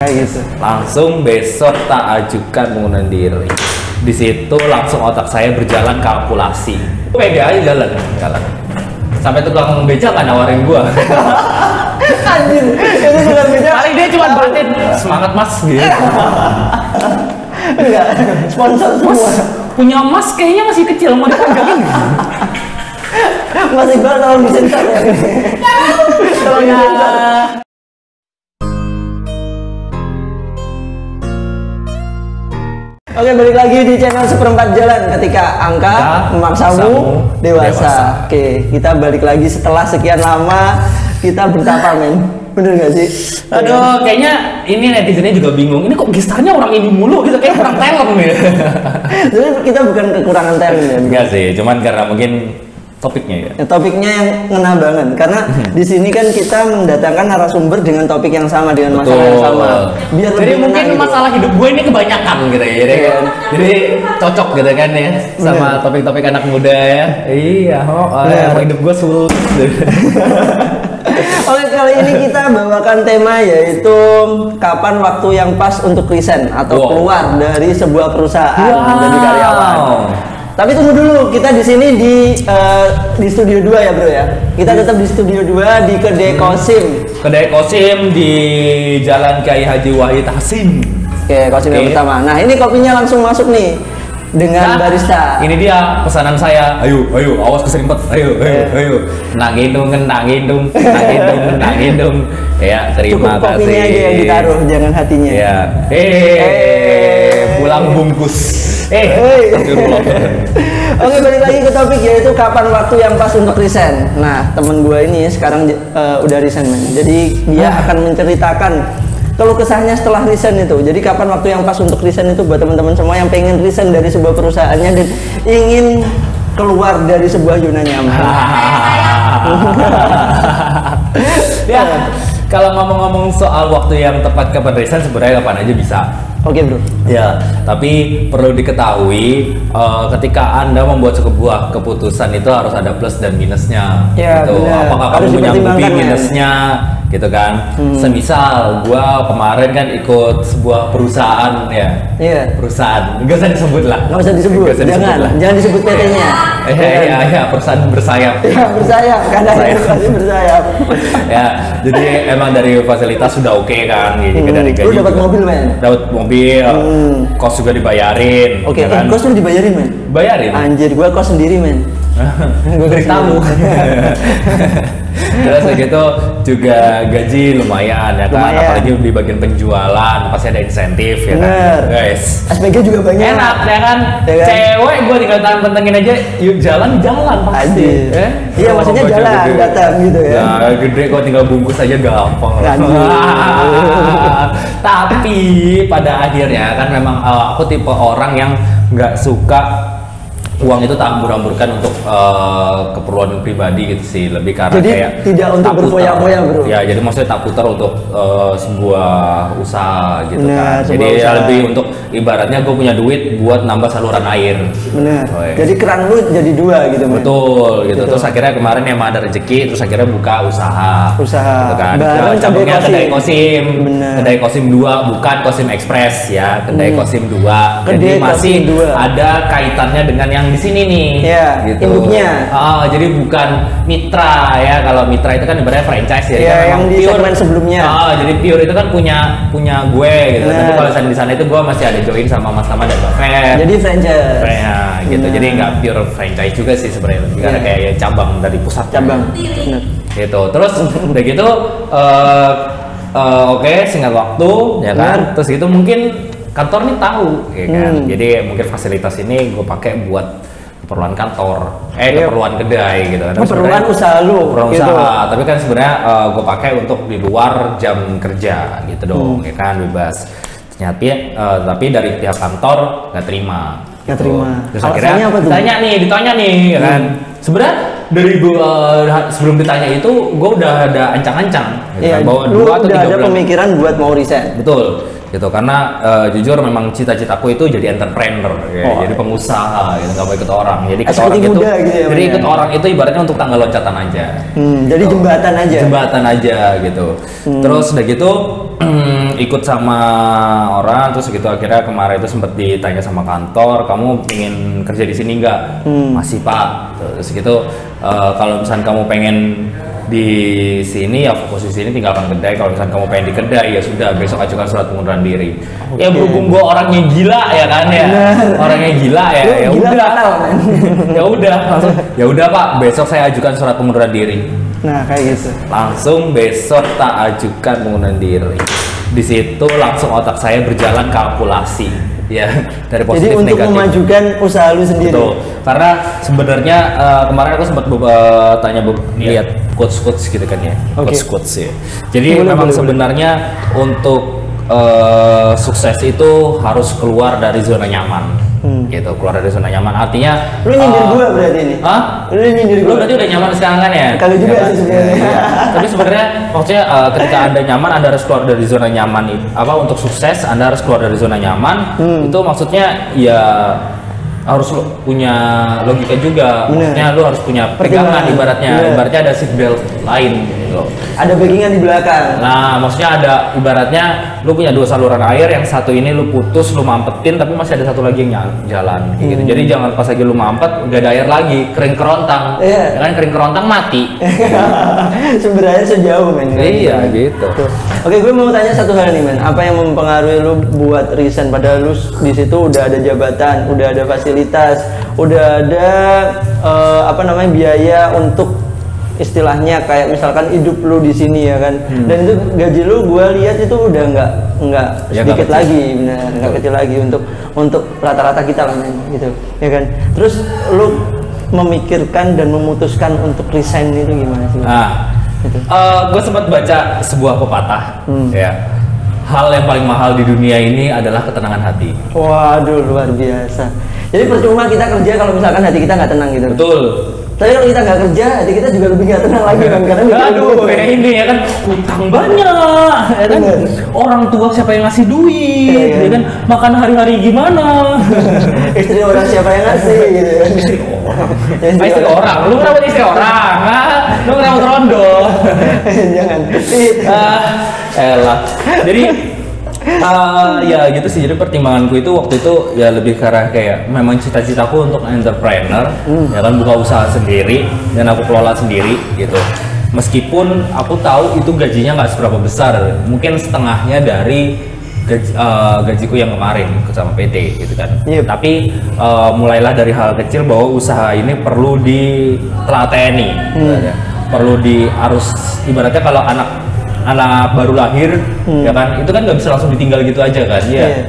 Kayak gitu. Langsung besok tak ajukan pengunduran diri. Di situ langsung otak saya berjalan kalkulasi. Pede aja jalan. Sampai tukang beca kan nawarin gua. Anjir, itu tukang beca. Paling dia cuma batin semangat mas gitu. Enggak, sponsor Mas, semua. punya mas kayaknya masih kecil, mau dipanjangin. Mas Iqbal tolong disensor ya. Tolong disensor. Oke, balik lagi di channel Seperempat Jalan ketika angka memaksamu dewasa. Oke, kita balik lagi setelah sekian lama kita bertapa, men. Bener gak sih? Aduh, kayaknya ini netizennya juga bingung. Ini kok gestarnya orang ini mulu gitu, kayak kurang talent nih. Jadi kita bukan kekurangan talent ya. Enggak sih, cuman karena mungkin topiknya ya. Topiknya yang ngena banget karena di sini kan kita mendatangkan narasumber dengan topik yang sama, dengan masalah yang sama. Biar jadi lebih mungkin ngena gitu. masalah hidup gue ini kebanyakan gitu ya. Jadi cocok gitu kan ya sama topik-topik anak muda ya. Iya, hidup gue sulit. Oke, kali ini kita bawakan tema yaitu kapan waktu yang pas untuk resign atau keluar dari sebuah perusahaan menjadi karyawan. Tapi tunggu dulu, kita di sini di studio 2 ya bro ya. Kita tetap di studio 2 di Kedai Kosim. Kedai Kosim di Jalan Kiai Haji Wahid Hasim. Oke, Kosim yang pertama. Nah ini kopinya langsung masuk nih dengan barista. Ini dia pesanan saya. Ayo, awas keserimpet. Ayo. Nang hidung. Ya, terima Cukup kasih. kopinya aja yang ditaruh, jangan hatinya. Ya. Pulang bungkus. Oke, balik lagi ke topik yaitu kapan waktu yang pas untuk resign. Nah, temen gue ini sekarang udah resign, men. Jadi dia akan menceritakan kalau kesahnya setelah resign itu. Jadi kapan waktu yang pas untuk resign itu buat teman-teman semua yang pengen resign dari sebuah perusahaannya dan ingin keluar dari sebuah zona nyaman. Ya, kalau ngomong-ngomong soal waktu yang tepat kapan resign, sebenarnya kapan aja bisa. Oke bro. Ya, tapi perlu diketahui ketika Anda membuat sebuah keputusan itu harus ada plus dan minusnya. Ya, gitu. benar. Apakah Harus kamu menyanggupi dipertimbangkan, minusnya, gitu kan? Semisal gua kemarin kan ikut sebuah perusahaan ya. Iya. Perusahaan, nggak usah disebut lah. Nggak usah disebut. Nggak usah disebut Jangan, lah. jangan disebut PT-nya. Iya, perusahaan bersayap. Ya, bersayap, kadang pasti bersayap. Ya, jadi emang dari fasilitas sudah oke kan, gitu. Dari gaji. Lu dapat juga. mobil, men? Dapat mobil, kos juga dibayarin. Oke, ya kan? kos lu dibayarin, men? Bayarin. Anjir, gua kos sendiri, men. Gue beri tamu. Terus gitu juga gaji lumayan ya kan, apalagi di bagian penjualan pasti ada insentif ya kan, guys. SPG juga banyak. Enak ya kan, cewek gue tinggal tahan pentengin aja, yuk jalan pasti. Iya, maksudnya jalan, datang gitu ya. Nah, gede kok tinggal bungkus aja gampang. Tapi pada akhirnya kan memang aku tipe orang yang nggak suka uang itu tak hambur-hamburkan untuk keperluan pribadi gitu sih, lebih karena jadi kayak tidak untuk berfoya-foya bro. Ya, jadi maksudnya tak putar untuk sebuah usaha gitu Bener, kan. Jadi ya lebih untuk ibaratnya gue punya duit buat nambah saluran air. Bener. Jadi keran lu jadi 2 gitu. Betul gitu. Terus akhirnya kemarin emang ada rezeki, terus akhirnya buka usaha. Gitu kan. Cabangnya Kedai Kosim. Kedai Kosim 2, bukan Kosim Express ya. Kedai Kosim 2. Jadi masih ada kaitannya dengan yang di sini nih, gitu. Induknya. Jadi bukan mitra ya. Kalau mitra itu kan ibaratnya franchise ya. Iya, yang di segmen sebelumnya. Jadi Pure itu kan punya gue gitu. Tapi kalau di sana itu gue masih ada join sama Mas Tama dan Mbak Fer. Jadi franchise. Ya, gitu. Jadi nggak pure franchise juga sih sebenarnya. Karena kayak ya, cabang dari pusat. Cabang. Gitu. Terus udah gitu, oke, singkat waktu, ya kan. Terus itu mungkin kantor nih tahu, ya kan. Jadi mungkin fasilitas ini gue pakai buat keperluan kantor, keperluan kedai gitu kan. Keperluan usaha lu. Keperluan usaha. Tapi kan sebenarnya gue pakai untuk di luar jam kerja gitu dong, ya kan, bebas. Ternyata tapi dari pihak kantor nggak terima. Nggak terima. Terus akhirnya ditanya nih, ya kan. Sebenarnya dari gue sebelum ditanya itu gue udah ada ancang-ancang gitu, bahwa 2 atau 3 udah ada bulan pemikiran buat mau resign. Betul gitu, karena jujur memang cita-citaku itu jadi entrepreneur ya, jadi pengusaha gitu, nggak mau ikut orang. Jadi ikut orang itu, gitu ya, jadi ikut orang itu ibaratnya untuk tangga loncatan aja. Jadi jembatan aja gitu. Terus udah gitu ikut sama orang, terus gitu akhirnya kemarin itu sempat ditanya sama kantor, kamu ingin kerja di sini nggak? Masih Pak. Terus gitu kalau misalnya kamu pengen di sini ya fokus di sini, tinggalkan kedai. Kalau misalnya kamu pengen di kedai ya sudah, besok ajukan surat pengunduran diri. Ya berhubung gua orangnya gila ya kan ya, orangnya gila ya, ya udah, ya udah langsung, ya udah Pak, besok saya ajukan surat pengunduran diri. Nah kayak gitu. Langsung besok tak ajukan pengunduran diri. Di situ langsung otak saya berjalan kalkulasi. Ya, dari positif jadi untuk negatif. Memajukan usaha lu sendiri. Betul. Karena sebenarnya kemarin aku sempat tanya lihat quotes gitu kan ya. Quotes ya. Jadi memang sebenarnya untuk sukses itu harus keluar dari zona nyaman. Gitu, keluar dari zona nyaman. Artinya lu nyindir gua berarti ini. Hah? Lu nyindir gua. Lu berarti udah nyaman sekarang kan ya? Kalau juga ya, sih sebenarnya. Ya. Tapi sebenarnya maksudnya ketika Anda nyaman, Anda harus keluar dari zona nyaman. Apa untuk sukses Anda harus keluar dari zona nyaman. Itu maksudnya ya harus punya logika juga. Maksudnya lu harus punya pegangan ibaratnya. Ibaratnya ada seat belt lain gitu. Ada backingan di belakang. Nah, maksudnya ada ibaratnya lu punya dua saluran air, yang satu ini lu putus, lu mampetin, tapi masih ada satu lagi yang jalan gitu. Jadi jangan pas lagi lu mampet gak ada air lagi, kering kerontang. Ya kan, kering kerontang mati. Sumber air sejauh men. Iya gitu. Oke, gue mau tanya satu hal nih men. Apa yang mempengaruhi lu buat resign padahal lu di situ udah ada jabatan, udah ada fasilitas, udah ada biaya untuk istilahnya kayak misalkan hidup lu di sini ya kan. Dan itu gaji lu gua lihat itu udah nggak sedikit lagi, benar, nggak kecil lagi untuk rata-rata kita lah men, gitu ya kan. Terus lu memikirkan dan memutuskan untuk resign itu gimana sih? Gitu. Gue sempat baca sebuah pepatah ya, hal yang paling mahal di dunia ini adalah ketenangan hati. Waduh, luar biasa. Jadi percuma kita kerja kalau misalkan hati kita nggak tenang gitu. Betul. Tapi kalau kita nggak kerja, hati kita juga lebih nggak tenang lagi kan, karena aduh ya ini ya kan, utang banyak ya kan, orang tua siapa yang ngasih duit ya kan, makan hari-hari gimana, istri orang siapa yang ngasih gitu kan. Istri orang, lu kenapa istri orang? Lu kenapa rondo? Jangan. Elah. Jadi ya gitu sih. Jadi pertimbanganku itu waktu itu ya lebih ke arah kayak memang cita-citaku untuk entrepreneur, ya kan, buka usaha sendiri dan aku kelola sendiri gitu. Meskipun aku tahu itu gajinya nggak seberapa besar, mungkin setengahnya dari gajiku yang kemarin sama PT gitu kan. Tapi mulailah dari hal kecil bahwa usaha ini perlu ditelateni, perlu harus ibaratnya kalau anak baru lahir ya kan, itu kan nggak bisa langsung ditinggal gitu aja kan.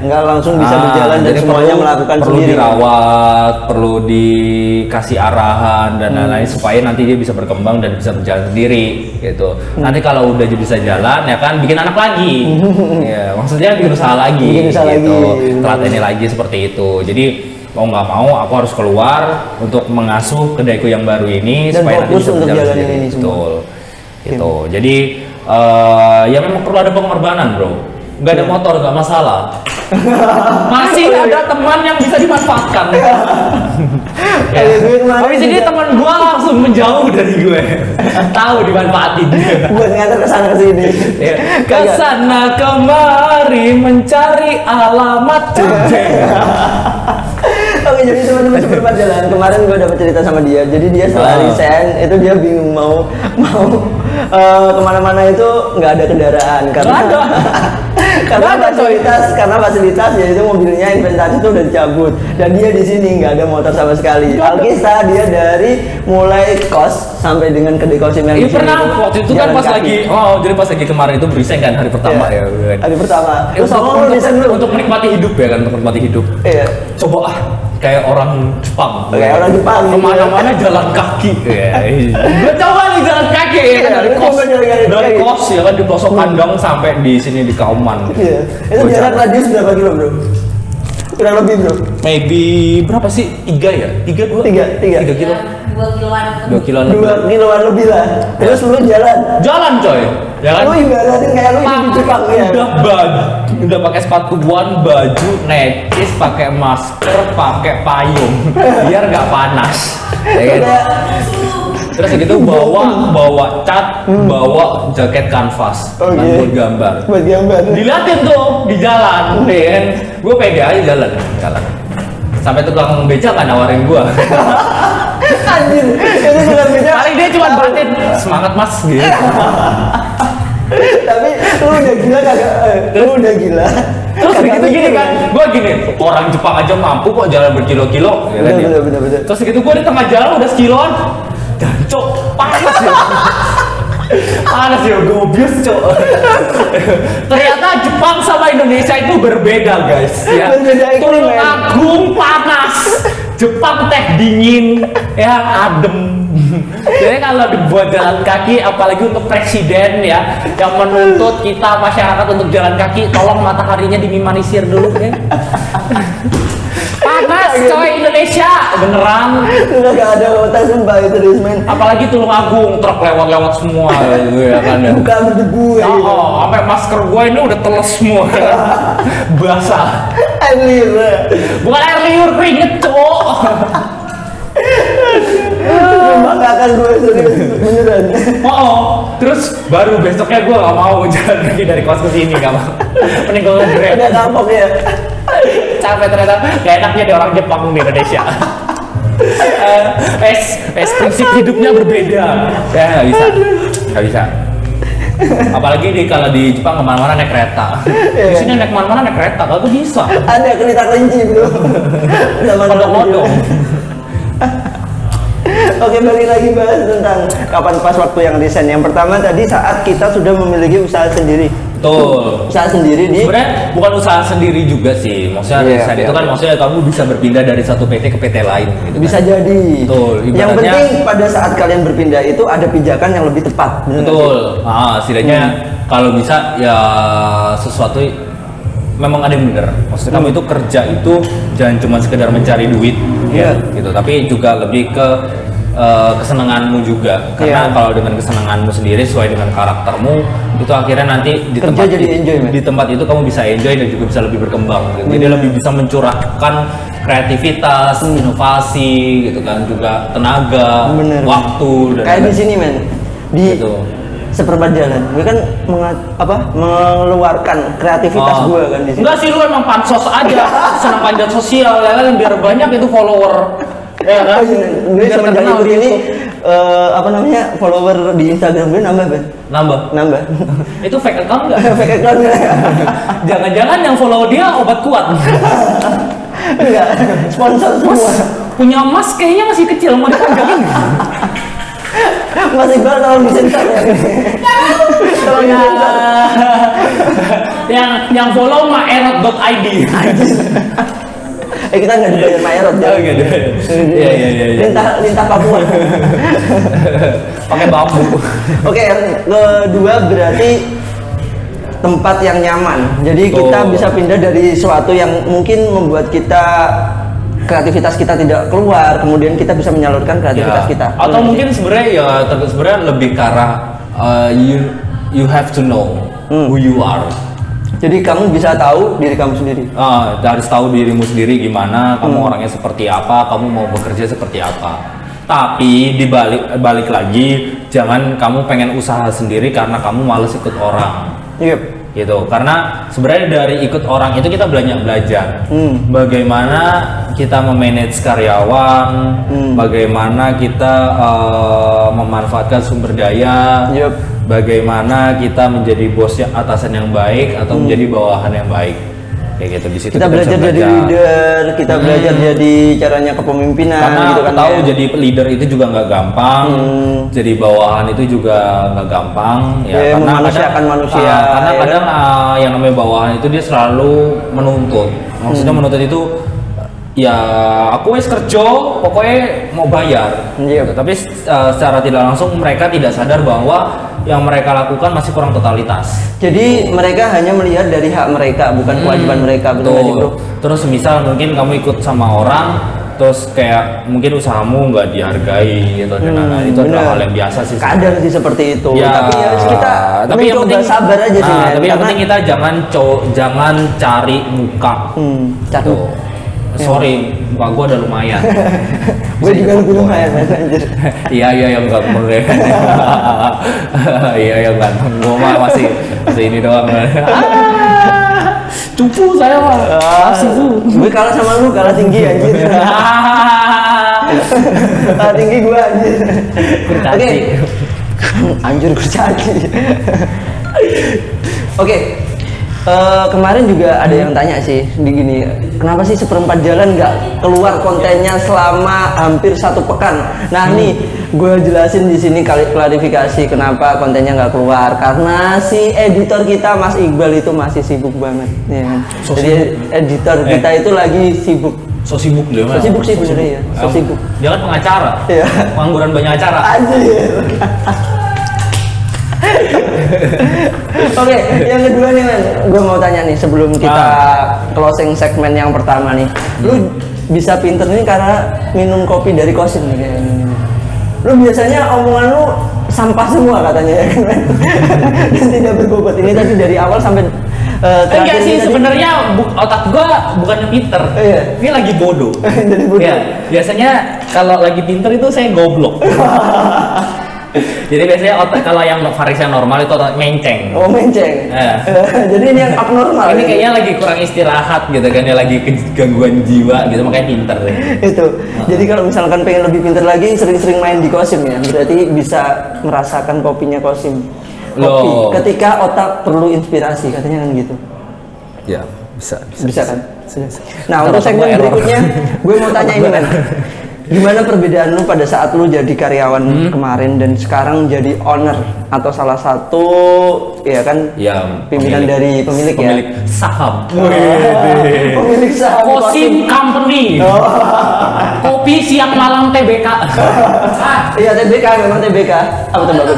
Nggak langsung bisa berjalan dan semuanya melakukan perlu sendiri. Dirawat, perlu dikasih arahan dan lain-lain supaya nanti dia bisa berkembang dan bisa berjalan sendiri gitu. Nanti kalau udah bisa jalan ya kan, bikin anak lagi. Ya maksudnya bikin usaha lagi gitu, telateni lagi seperti itu. Jadi mau nggak mau aku harus keluar untuk mengasuh kedaiku yang baru ini dan supaya nanti bisa berjalan sendiri. Betul gitu. Jadi ya memang perlu ada pengorbanan bro. Nggak ada motor nggak masalah. Masih ada teman yang bisa dimanfaatkan. Habis ini teman gua langsung menjauh dari gue. Tahu dimanfaatin. Buat ngantar kesana kesini. Kesana kemari mencari alamat. Oke, jadi teman-teman Superpat Jalan, kemarin gue dapet cerita sama dia. Jadi dia setelah resign itu dia bingung mau kemana-mana itu nggak ada kendaraan karena fasilitas yaitu mobilnya, inventaris itu udah dicabut dan dia di sini nggak ada motor sama sekali. Alkisah dia dari mulai kos sampai dengan kedai kosim yang pernah waktu itu kan pas kaki. Jadi pas lagi kemarin itu resign kan hari pertama ya. Hari pertama. Terus untuk menikmati hidup ya kan, untuk menikmati hidup. Coba kayak orang Jepang. Kayak orang Jepang. Kemana-mana jalan kaki. Gue coba nih jalan kaki ya kan, dari kos ya kan, di pelosok kandang sampai di sini di Kauman. Itu jarak radius berapa kilo bro? Kurang lebih bro. Maybe berapa sih? 3 ya? 3 kilo. 2 kiloan lebih lah. Terus lu jalan coy. Ya kan? Lu ibaratin kayak lu hidup di Jepang ya. Udah pakai sepatu baju, necis, pakai masker, pakai payung biar nggak panas. Ya kan? Terus gitu bawa cat, bawa jaket kanvas buat gambar. Diliatin tuh di jalan, kan? Gue pede aja jalan. Sampai tukang beca kan nawarin gue. Anjir, itu tukang beca. Paling dia cuma beratin semangat mas gitu. Tapi lu udah gila kagak? Lu udah gila. Terus begitu gini kan, gue gini, orang Jepang aja mampu kok jalan berkilo-kilo. Bener. Terus gitu gue di tengah jalan udah sekiloan, dan cok panas ya. Panas ya, gobius cok. Ternyata Jepang sama Indonesia itu berbeda guys. Ya. Tulungagung panas, Jepang teh dingin, ya adem. Jadi kalau dibuat jalan kaki, apalagi untuk presiden ya, yang menuntut kita masyarakat untuk jalan kaki, tolong mataharinya diminimalisir dulu ya. Panas coy Indonesia, beneran. Udah gak ada otak sumpah itu Rismen. Apalagi Tulungagung, truk lewat semua gitu ya kan ya. Bukan berdebu ya. Sampai masker gue ini udah teles semua. Basah. Air liur. Bukan air liur, keringet cok. Membanggakan gue serius beneran. Terus baru besoknya gue gak mau jalan lagi dari kos ke sini, gak mau. Mending gue nge-grab. Udah kapok ya. Capek ternyata, gak enaknya di orang Jepang di Indonesia. Prinsip hidupnya berbeda. Ya gak bisa. Apalagi kalau di Jepang kemana-mana naik kereta. Di sini naik kemana-mana naik kereta, kalau tuh bisa. Ada kereta kelinci bro. Kodok-kodok. Oke, balik lagi bahas tentang kapan pas waktu yang resign. Yang pertama tadi saat kita sudah memiliki usaha sendiri. Betul. Usaha sendiri sebenarnya bukan usaha sendiri juga sih. Maksudnya resign itu kan maksudnya kamu bisa berpindah dari satu PT ke PT lain gitu. Bisa kan? Jadi. Betul. Yang penting pada saat kalian berpindah itu ada pijakan yang lebih tepat. Betul. Setidaknya kalau bisa ya sesuatu memang ada yang benar. Maksudnya kamu itu kerja itu jangan cuma sekedar mencari duit ya gitu, tapi juga lebih ke kesenanganmu juga. Karena kalau dengan kesenanganmu sendiri sesuai dengan karaktermu itu akhirnya nanti di tempat itu kamu bisa enjoy dan juga bisa lebih berkembang gitu. Jadi lebih bisa mencurahkan kreativitas, inovasi gitu kan, juga tenaga, waktu dan kayak di sini men. Di seperempat jalan, gue kan mengeluarkan kreativitas gue kan di sini. Enggak sih, lu emang pansos aja, senang panjat sosial ya kan, biar banyak itu follower. Ya kan? Gue semenjak ikut ini follower di Instagram gue nambah Ben. Nambah. Itu fake account nggak? Fake account nggak? Jangan-jangan yang follow dia obat kuat. Enggak, sponsor semua. Punya emas kayaknya masih kecil, mau dipanjangin. Mas Iqbal tolong disensor ya. Tolong disensor. Yang follow maerot.id. Kita nggak dibayar maerot ya. Iya. Lintah Papua. Pakai bambu. Oke, yang kedua berarti tempat yang nyaman. Jadi kita bisa pindah dari suatu yang mungkin membuat kita kreativitas kita tidak keluar, kemudian kita bisa menyalurkan kreativitas kita. Atau mungkin sebenarnya lebih ke arah you have to know who you are. Jadi kamu bisa tahu diri kamu sendiri. Harus tahu dirimu sendiri gimana, kamu orangnya seperti apa, kamu mau bekerja seperti apa. Tapi dibalik lagi, jangan kamu pengen usaha sendiri karena kamu males ikut orang. Gitu, karena sebenarnya dari ikut orang itu kita belajar bagaimana kita memanage karyawan, bagaimana kita memanfaatkan sumber daya, bagaimana kita menjadi bos atasan yang baik atau menjadi bawahan yang baik. Kayak gitu, di situ kita belajar jadi leader, kita belajar jadi caranya kepemimpinan. Karena gitu kan tahu jadi leader itu juga nggak gampang, jadi bawahan itu juga nggak gampang ya. Karena memanusiakan manusia. Karena kadang yang namanya bawahan itu dia selalu menuntut. Maksudnya menuntut itu ya aku wes kerja, pokoknya mau bayar. Tapi secara tidak langsung mereka tidak sadar bahwa yang mereka lakukan masih kurang totalitas. Jadi mereka hanya melihat dari hak mereka, bukan kewajiban mereka. Betul. Terus misal mungkin kamu ikut sama orang, terus kayak mungkin usahamu nggak dihargai gitu. Itu adalah hal yang biasa sih. Kadang sih seperti itu. Ya, tapi ya kita yang penting sabar aja sih. Tapi yang penting kita jangan cari muka. Sorry, muka gue udah lumayan. Gue juga lebih lumayan anjir. Iya yang ganteng deh. Iya yang ganteng. Gue mah masih ini doang. Cupu saya mah. Gue kalah sama lu, kalah tinggi anjir. Kalah tinggi gue anjir. Kurcaci. Anjir kurcaci. Oke. Kemarin juga ada yang tanya sih di gini, kenapa sih seperempat jalan nggak keluar kontennya selama hampir 1 pekan? Nah nih, gue jelasin di sini klarifikasi kenapa kontennya nggak keluar, karena si editor kita Mas Iqbal itu masih sibuk banget, ya kan? Jadi editor kita itu lagi sibuk. So sibuk dia mah. So sibuk sih sebenarnya ya. So sibuk. Dia kan pengacara. Iya. Pengangguran banyak acara. Anjir. Oke, yang kedua nih men, gue mau tanya nih sebelum kita closing segmen yang pertama nih, lu bisa pinter nih karena minum kopi dari Kosim nih kayaknya. Lu biasanya omongan lu sampah semua katanya ya kan, dan tidak berbobot. Ini tadi dari awal sampai enggak sih sebenarnya otak gua bukannya pinter, ini lagi bodoh. Jadi bodoh. Ya, biasanya kalau lagi pinter itu saya goblok. Jadi biasanya otak kalau yang Farisnya normal itu otak menceng. Oh menceng. Jadi ini yang abnormal. Ini kayaknya lagi kurang istirahat gitu kan, ya lagi gangguan jiwa gitu, makanya pinter deh. Itu. Jadi kalau misalkan pengen lebih pinter lagi, sering-sering main di Kosim ya, berarti bisa merasakan kopinya Kosim. Kopi. Ketika otak perlu inspirasi, katanya kan gitu. Ya bisa kan. Nah untuk segmen berikutnya, gue mau tanya ini kan. Gimana perbedaan lu pada saat lu jadi karyawan kemarin dan sekarang jadi owner atau salah satu ya kan pimpinan dari pemilik saham. Pemilik saham Kosim Company. Kopi siang malam TBK. Iya TBK, memang TBK. Apa tuh Bapak?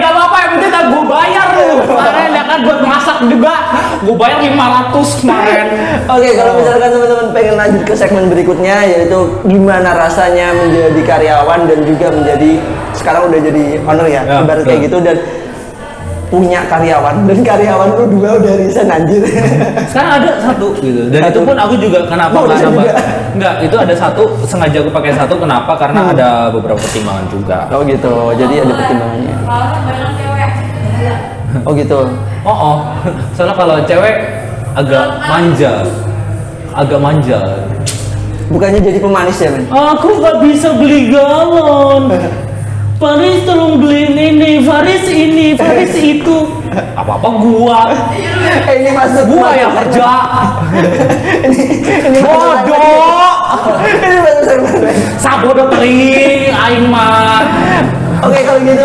Gak apa-apa, yang penting tak gue bayar lu. Kemarin ya kan buat masak juga gue bayar 500 kemarin. Oke, kalau misalkan teman-teman pengen lanjut ke segmen berikutnya, yaitu gimana rasanya menjadi karyawan dan juga menjadi sekarang udah jadi owner ya, ibarat kayak gitu, dan punya karyawan dan karyawan lu 2 udah resign anjir. Sekarang ada 1 gitu. Dan itu pun aku juga kenapa enggak, itu ada 1 sengaja aku pakai 1 kenapa? Karena ada beberapa pertimbangan juga. Oh gitu. Jadi ada pertimbangannya. Oh gitu. Soalnya kalau cewek agak manja. Bukannya jadi pemanis ya, men? Aku nggak bisa beli galon. Faris tolong beliin ini, Faris ini, Faris itu. Apa-apa gua. Ini masuk gua yang kerja. Ini bodoh. Ini masuk segmen. Sabodo tering aing mah. Oke, kalau gitu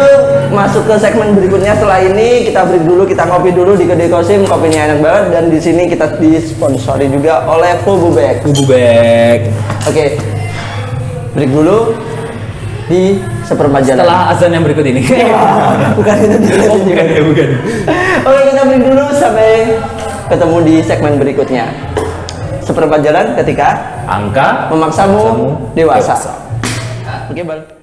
masuk ke segmen berikutnya. Setelah ini kita break dulu, kita ngopi dulu di Kedai Kosim, kopinya enak banget, dan di sini kita disponsori juga oleh Fubu Bag. Oke. Break dulu di seperempat jalan. Setelah azan yang berikut ini. Bukan itu bukan. Oke, kita break dulu sampai ketemu di segmen berikutnya. Seperempat jalan ketika angka memaksamu dewasa. Oke, Bal.